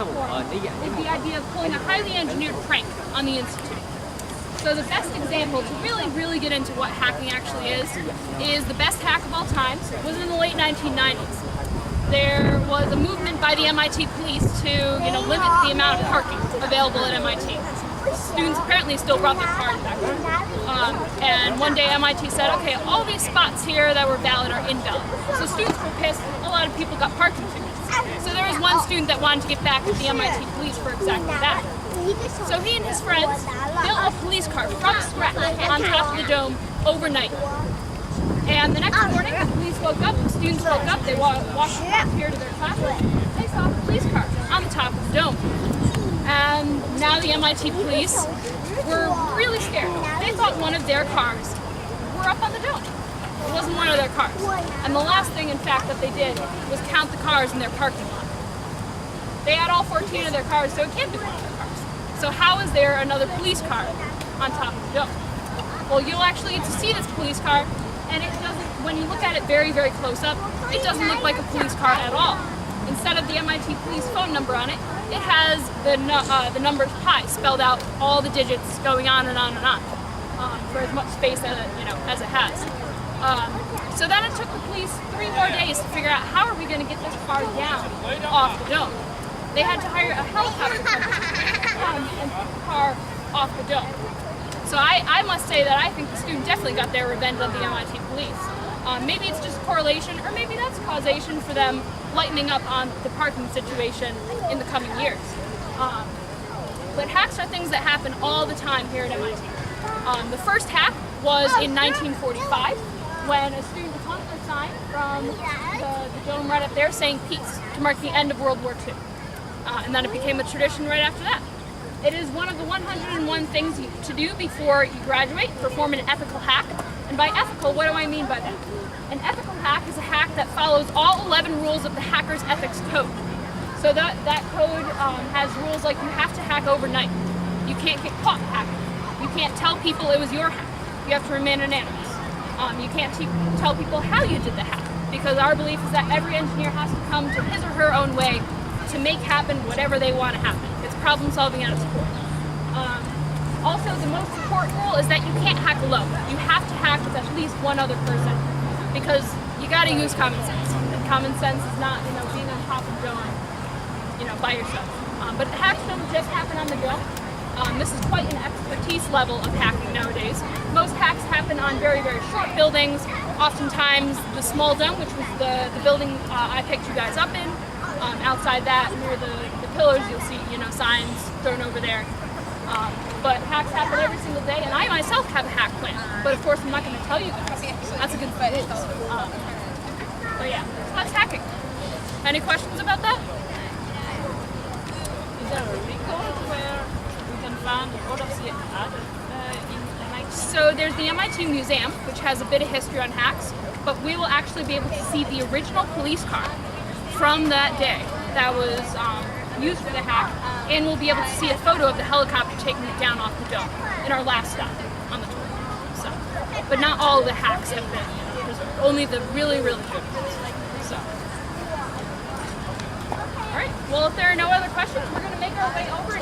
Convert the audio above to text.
platform is the idea of pulling a highly engineered prank on the Institute. So the best example to really get into what hacking actually is the best hack of all time was in the late 1990s. There was a movement by the MIT police to, limit the amount of parking available at MIT. Students apparently still brought their cars back there. And one day MIT said, okay, all these spots here that were valid are invalid. So students were pissed, a lot of people got parking tickets. So there was one student that wanted to get back at the MIT police for exactly that. So he and his friends built a police car from scratch on top of the dome overnight. And the next morning, the police woke up, the students woke up, they walked across here to their classroom, they saw the police car on the top of the dome. And now the MIT police were really scared. They thought one of their cars were up on the dome. It wasn't one of their cars. And the last thing, in fact, that they did was count the cars in their parking lot. They had all 14 of their cars, so it can't be one of their cars. So how is there another police car on top of the dome? Well, you'll actually get to see this police car, and it doesn't, when you look at it very close up, it doesn't look like a police car at all. Instead of the MIT police phone number on it, it has the numbers pi spelled out, all the digits going on and on and on, for as much space as it has. So then it took the police 3 more days to figure out how are we going to get this car down off the dome. They had to hire a helicopter company to come and put the car off the dome. So I must say that I think the student definitely got their revenge on the MIT police. Maybe it's just correlation, or maybe that's causation for them lightening up on the parking situation in the coming years. But hacks are things that happen all the time here at MIT. The first hack was in 1945 when a student hung a sign from the dome right up there saying peace to mark the end of World War II. And then it became a tradition right after that. It is one of the 101 things to do before you graduate, perform an ethical hack. And by ethical, what do I mean by that? An ethical hack is a hack that follows all 11 rules of the hacker's ethics code. So that code has rules like you have to hack overnight. You can't get caught hacking. You can't tell people it was your hack. You have to remain anonymous. You can't tell people how you did the hack, because our belief is that every engineer has to come to his or her own way to make happen whatever they want to happen. It's problem solving at its core. Also, the most important rule is that you can't hack alone. You have to hack with at least one other person, because you got to use common sense. And common sense is not, being on top of the dome, by yourself. But hacks don't just happen on the dome. This is quite an expertise level of hacking nowadays. Most hacks happen on very short buildings. Oftentimes, the small dome, which was the building I picked you guys up in. Outside that, near the pillars, you'll see, signs thrown over there. But hacks happen every single day, and I myself have a hack plan. But of course, I'm not going to tell you guys. That's a good thing. But yeah, that's hacking. Any questions about that? Is there a record where we can find a lot of the art in MIT? So there's the MIT Museum, which has a bit of history on hacks, but we will actually be able to see the original police car from that day that was used for the hack, and we'll be able to see a photo of the helicopter taking it down off the dome in our last stop on the tour. So, but not all of the hacks have been, there's only the really good ones. So, all right. Well, if there are no other questions, we're going to make our way over.